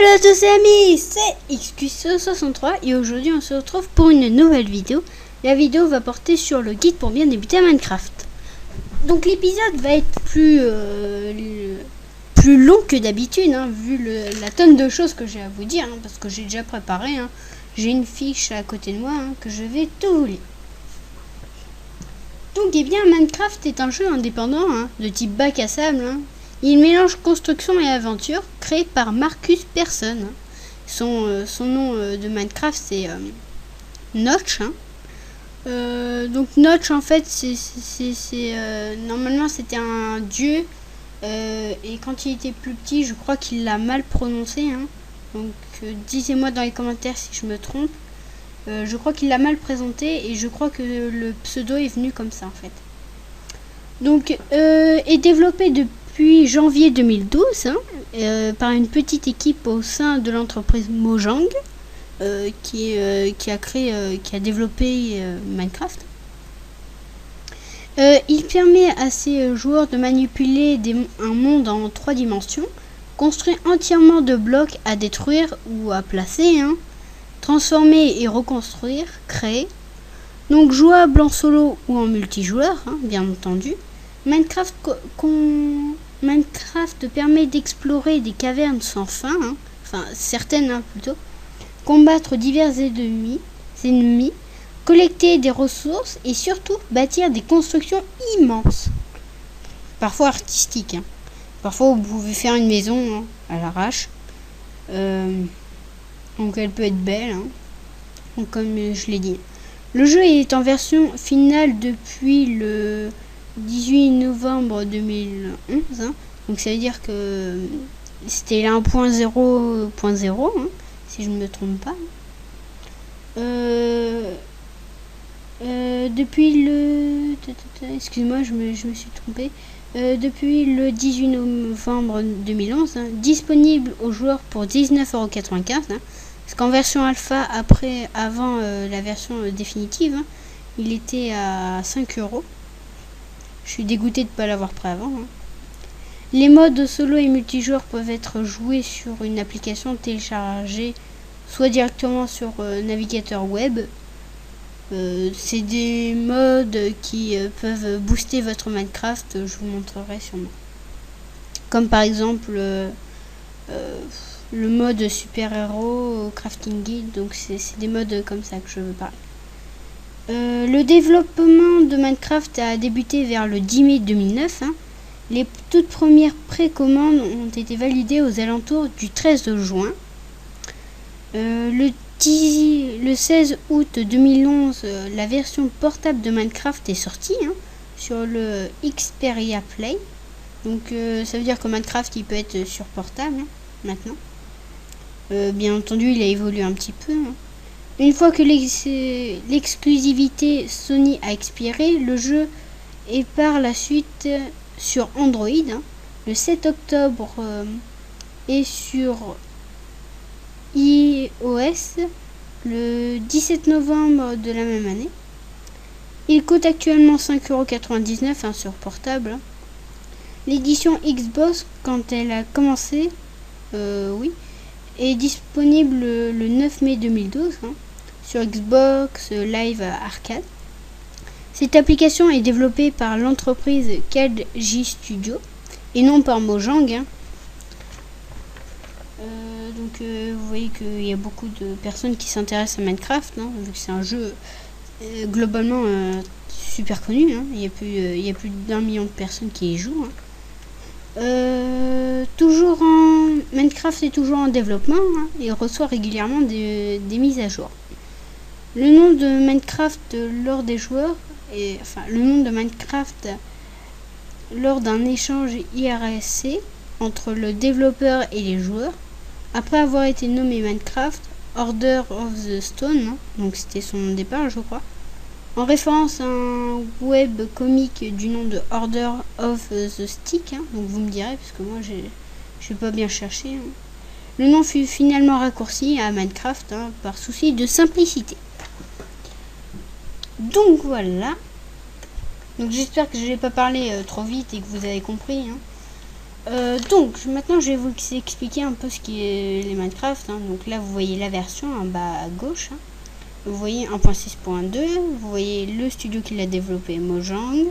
Salut à tous les amis, c'est XQ63 et aujourd'hui on se retrouve pour une nouvelle vidéo. La vidéo va porter sur le guide pour bien débuter à Minecraft. Donc l'épisode va être plus long que d'habitude, vu la tonne de choses que j'ai à vous dire, parce que j'ai déjà préparé. J'ai une fiche à côté de moi que je vais tout vous lire. Donc Minecraft est un jeu indépendant de type bac à sable. Il mélange construction et aventure, créé par Marcus Persson. Son nom de Minecraft c'est Notch. Donc Notch en fait normalement c'était un dieu et quand il était plus petit je crois qu'il l'a mal prononcé. Donc dites-moi dans les commentaires si je me trompe. Je crois qu'il l'a mal présenté et je crois que le pseudo est venu comme ça en fait. Donc est développé depuis janvier 2012 par une petite équipe au sein de l'entreprise Mojang qui a développé Minecraft. Il permet à ses joueurs de manipuler un monde en 3 dimensions, construit entièrement de blocs à détruire ou à placer, transformer et reconstruire, créer. Donc jouable en solo ou en multijoueur, bien entendu. Minecraft permet d'explorer des cavernes sans fin, enfin certaines plutôt, combattre divers ennemis, collecter des ressources et surtout bâtir des constructions immenses, parfois artistiques. Parfois vous pouvez faire une maison à l'arrache, donc elle peut être belle, comme je l'ai dit. Le jeu est en version finale depuis le 18 novembre 2011, donc ça veut dire que c'était la 1.0.0, si je ne me trompe pas. Depuis le... Excuse-moi, je me suis trompé. Depuis le 18 novembre 2011, disponible aux joueurs pour 19,95 €, parce qu'en version alpha, avant la version définitive, il était à 5 €. Je suis dégoûté de ne pas l'avoir pris avant. Les modes solo et multijoueur peuvent être joués sur une application téléchargée, soit directement sur navigateur web. C'est des modes qui peuvent booster votre Minecraft, je vous montrerai sûrement. Comme par exemple le mode super héros crafting guide, donc c'est des modes comme ça que je veux parler. Le développement de Minecraft a débuté vers le 10 mai 2009. Les toutes premières précommandes ont été validées aux alentours du 13 juin. Le 16 août 2011, la version portable de Minecraft est sortie sur le Xperia Play. Donc ça veut dire que Minecraft il peut être sur portable maintenant. Bien entendu, il a évolué un petit peu. Une fois que l'exclusivité Sony a expiré, le jeu est par la suite sur Android le 7 octobre et sur iOS le 17 novembre de la même année. Il coûte actuellement 5,99 € sur portable. L'édition Xbox, quand elle a commencé, est disponible le 9 mai 2012 sur Xbox Live Arcade. Cette application est développée par l'entreprise KG Studio et non par Mojang. Donc vous voyez qu'il y a beaucoup de personnes qui s'intéressent à Minecraft, vu que c'est un jeu globalement super connu. Il y a plus d'1 million de personnes qui y jouent. Minecraft est toujours en développement et reçoit régulièrement des mises à jour. Le nom de Minecraft lors des joueurs le nom de Minecraft lors d'un échange IRC entre le développeur et les joueurs, après avoir été nommé Minecraft Order of the Stone, donc c'était son départ je crois, en référence à un webcomic du nom de Order of the Stick, donc vous me direz parce que moi j'ai pas bien cherché. Le nom fut finalement raccourci à Minecraft par souci de simplicité. Donc voilà. Donc j'espère que je n'ai pas parlé trop vite et que vous avez compris. Donc maintenant je vais vous expliquer un peu ce qui est les Minecraft. Donc là vous voyez la version en bas à gauche. Vous voyez 1.6.2. Vous voyez le studio qui l'a développé, Mojang.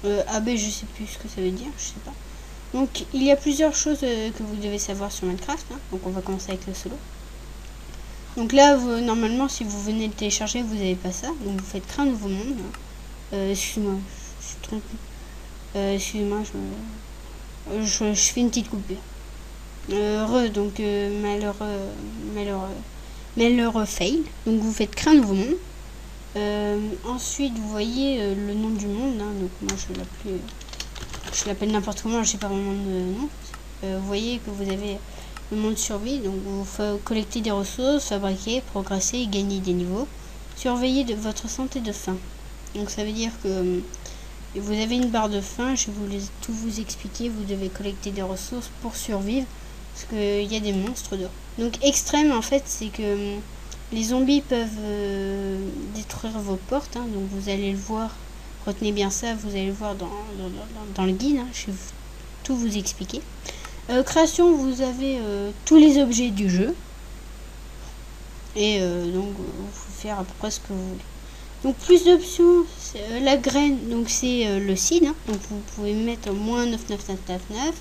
AB, je sais plus ce que ça veut dire, je sais pas. Donc il y a plusieurs choses que vous devez savoir sur Minecraft. Donc on va commencer avec le solo. Donc là normalement si vous venez le télécharger vous n'avez pas ça. Donc vous faites créer un nouveau monde. Excuse-moi, je suis trompé. Excusez-moi, je fais une petite coupure. Donc malheureux fail. Donc vous faites créer un nouveau monde. Ensuite vous voyez le nom du monde. Donc moi je l'appelle n'importe comment, je sais pas vraiment de nom. Vous voyez que vous avez le monde survie. Donc vous collectez des ressources, fabriquer, progresser, gagner des niveaux. Surveiller de votre santé de faim. Donc ça veut dire que vous avez une barre de faim, je vais tout vous expliquer. Vous devez collecter des ressources pour survivre parce qu'il y a des monstres dehors. Donc extrême en fait c'est que les zombies peuvent détruire vos portes. Donc vous allez le voir, retenez bien ça, vous allez le voir dans le guide. Je vais tout vous expliquer. Création, vous avez tous les objets du jeu et donc vous pouvez faire à peu près ce que vous voulez. Donc plus d'options, la graine, donc c'est le seed, donc vous pouvez mettre moins 99999.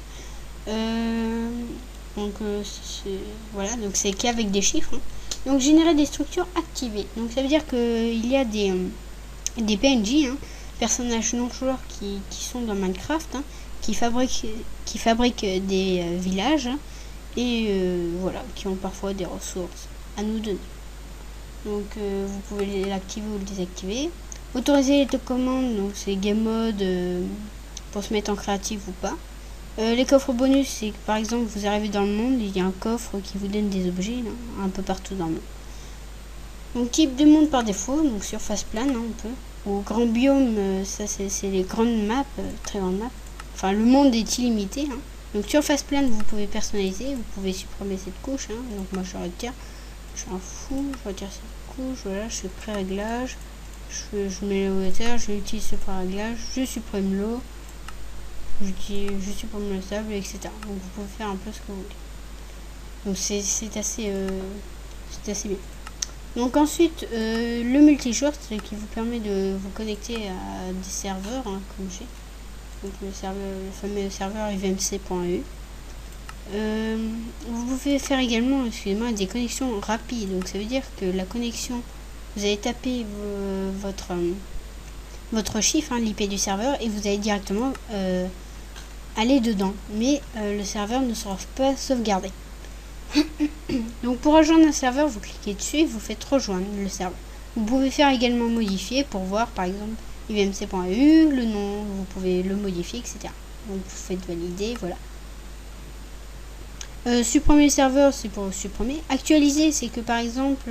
Voilà, donc c'est qu'avec des chiffres. Donc générer des structures activées. Donc ça veut dire qu'il y a des PNJ, personnages non joueurs qui sont dans Minecraft, qui fabriquent des villages et voilà, qui ont parfois des ressources à nous donner. Donc vous pouvez l'activer ou le désactiver. Autoriser les commandes, donc c'est game mode pour se mettre en créatif ou pas. Les coffres bonus, c'est que par exemple vous arrivez dans le monde, il y a un coffre qui vous donne des objets un peu partout dans le monde. Donc type de monde par défaut, donc surface plane un peu. Ou grand biome, ça c'est les grandes maps, très grandes maps. Enfin le monde est illimité. Donc surface plane vous pouvez personnaliser, vous pouvez supprimer cette couche. Donc moi je retire. Je m'en fous, je retire cette couche, voilà, je fais pré-réglage, je mets la hauteur, je utilise ce pré-réglage, je supprime l'eau, je supprime le sable, etc. Donc vous pouvez faire un peu ce que vous voulez. Donc c'est assez bien. Donc ensuite, le multijoueur, c'est qui vous permet de vous connecter à des serveurs, comme j'ai. Donc le fameux serveur ivmc.eu. Vous pouvez faire également, excusez-moi, des connexions rapides. Donc ça veut dire que la connexion, vous allez taper votre chiffre, l'IP du serveur, et vous allez directement aller dedans. Mais le serveur ne sera pas sauvegardé. Donc pour rejoindre un serveur, vous cliquez dessus et vous faites rejoindre le serveur. Vous pouvez faire également modifier pour voir par exemple ivmc.eu, le nom, vous pouvez le modifier, etc. Donc vous faites valider, voilà. Supprimer le serveur, c'est pour supprimer. Actualiser, c'est que par exemple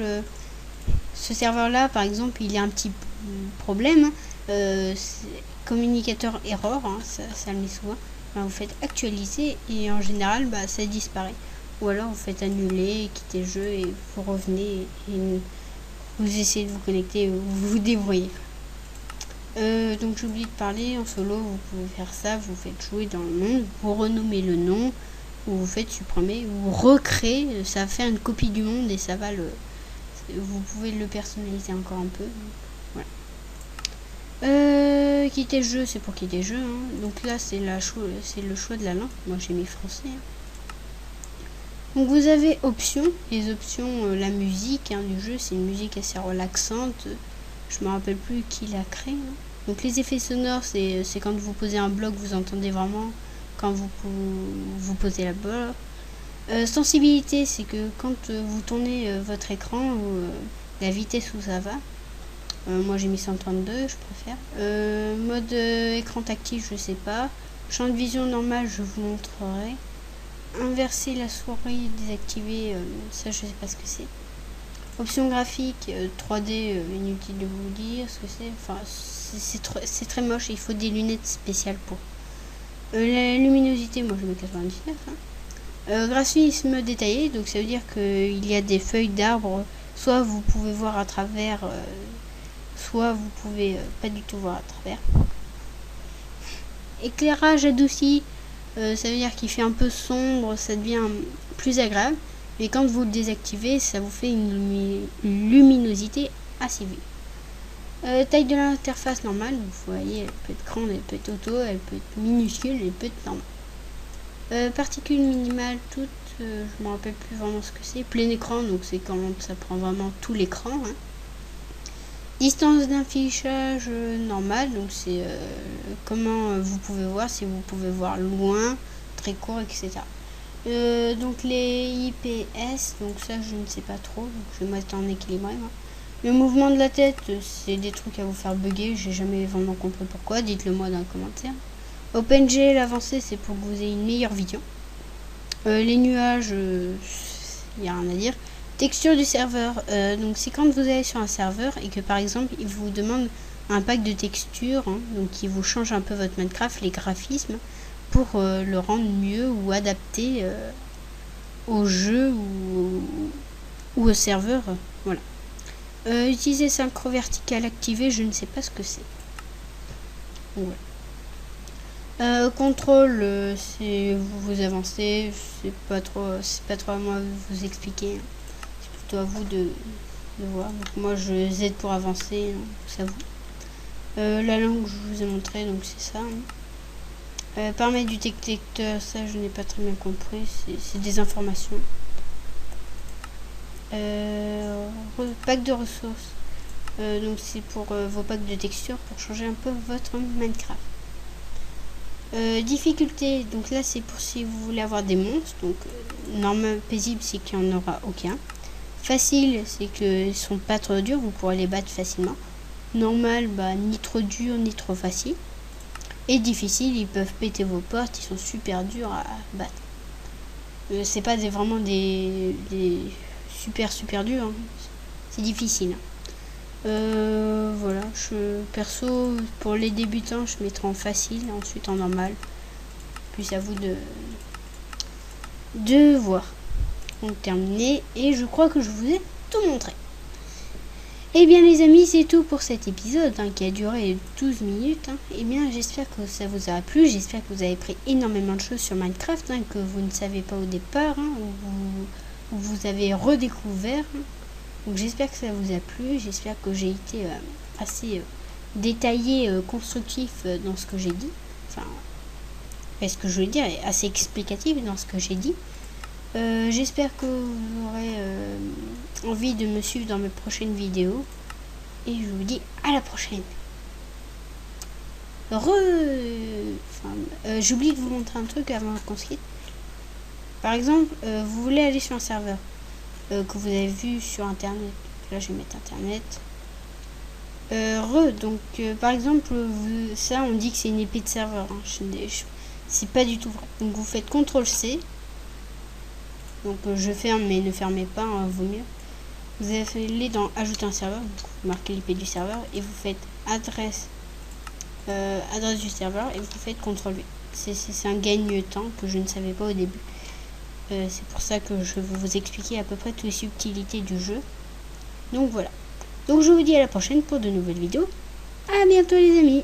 ce serveur là par exemple il y a un petit problème, communicateur error, ça le met souvent. Vous faites actualiser et en général ça disparaît. Ou alors vous faites annuler, quitter le jeu et vous revenez et vous essayez de vous connecter, vous vous débrouillez. Donc j'ai oublié de parler, en solo vous pouvez faire ça, vous faites jouer dans le monde, vous renommez le nom, ou vous faites supprimer, ou recréer, ça va faire une copie du monde et ça va vous pouvez le personnaliser encore un peu. Voilà. Quitter le jeu, c'est pour quitter le jeu. Donc là c'est le choix de la langue. Moi j'ai mis français. Donc vous avez options. Les options, la musique du jeu, c'est une musique assez relaxante. Je me rappelle plus qui l'a créé. Donc les effets sonores, c'est quand vous posez un bloc, vous entendez vraiment quand vous posez la bloc. Sensibilité, c'est que quand vous tournez votre écran, la vitesse où ça va. Moi j'ai mis 132, je préfère. Mode écran tactile, je sais pas. Champ de vision normal, je vous montrerai. Inverser la souris, désactiver, ça je sais pas ce que c'est. Option graphique, 3D, inutile de vous dire ce que c'est. Enfin c'est très moche, il faut des lunettes spéciales pour. La luminosité, moi je mets 99. Graphisme détaillé, donc ça veut dire qu'il y a des feuilles d'arbres, soit vous pouvez voir à travers, soit vous pouvez pas du tout voir à travers. Éclairage adouci, Ça veut dire qu'il fait un peu sombre, ça devient plus agréable. Mais quand vous le désactivez, ça vous fait une luminosité assez vive. Taille de l'interface normale, vous voyez, elle peut être grande, elle peut être auto, elle peut être minuscule, elle peut être normale. Particules minimales, toutes, je me rappelle plus vraiment ce que c'est. Plein écran, donc c'est quand ça prend vraiment tout l'écran. Hein. Distance d'affichage normale, donc c'est comment vous pouvez voir, si vous pouvez voir loin, très court, etc. Donc les IPS, donc ça je ne sais pas trop, donc je vais mettre en équilibré. Moi. Le mouvement de la tête, c'est des trucs à vous faire bugger, j'ai jamais vraiment compris pourquoi, dites-le moi dans les commentaires. OpenGL avancé, c'est pour que vous ayez une meilleure vision. Les nuages, il n'y a rien à dire. Texture du serveur, donc c'est quand vous allez sur un serveur et que par exemple il vous demande un pack de textures, hein, donc il vous change un peu votre Minecraft, les graphismes, pour le rendre mieux ou adapté au jeu ou au serveur. Voilà. Utiliser synchro vertical activé, je ne sais pas ce que c'est. Voilà. Contrôle, c'est vous avancez, c'est pas trop à moi de vous expliquer. Hein. C'est plutôt à vous de voir. Donc moi je Z pour avancer, hein, ça vous. La langue je vous ai montré, donc c'est ça. Hein. Paramètres du détecteur, ça je n'ai pas très bien compris, c'est des informations. Pack de ressources, donc c'est pour vos packs de textures pour changer un peu votre Minecraft. Difficulté, donc là c'est pour si vous voulez avoir des monstres, donc normal paisible c'est qu'il n'y en aura aucun. Facile c'est qu'ils sont pas trop durs, vous pourrez les battre facilement. Normal, bah ni trop dur ni trop facile. Et difficile, ils peuvent péter vos portes, ils sont super durs à battre. C'est pas vraiment des super durs, hein. C'est difficile. Voilà, perso pour les débutants je mettrai en facile, ensuite en normal, puis à vous de voir. Donc terminé, et je crois que je vous ai tout montré. Et bien les amis, c'est tout pour cet épisode hein, qui a duré 12 minutes. Hein. Et bien j'espère que ça vous a plu, j'espère que vous avez pris énormément de choses sur Minecraft hein, que vous ne savez pas au départ, hein, ou vous avez redécouvert. Hein. Donc j'espère que ça vous a plu, j'espère que j'ai été assez détaillé, constructif dans ce que j'ai dit. Enfin, ce que je veux dire est assez explicatif dans ce que j'ai dit. J'espère que vous aurez envie de me suivre dans mes prochaines vidéos. Et je vous dis à la prochaine. J'oublie de vous montrer un truc avant qu'on se quitte. Par exemple, vous voulez aller sur un serveur que vous avez vu sur internet. Là je vais mettre internet. Donc par exemple ça on dit que c'est une épée de serveur. Hein. C'est pas du tout vrai. Donc vous faites CTRL-C. Donc je ferme mais ne fermez pas, hein, vaut mieux. Vous allez dans ajouter un serveur, donc vous marquez l'IP du serveur et vous faites adresse du serveur et vous faites CTRL-V. C'est un gagne-temps que je ne savais pas au début. C'est pour ça que je vais vous expliquer à peu près toutes les subtilités du jeu. Donc voilà. Donc je vous dis à la prochaine pour de nouvelles vidéos. À bientôt les amis.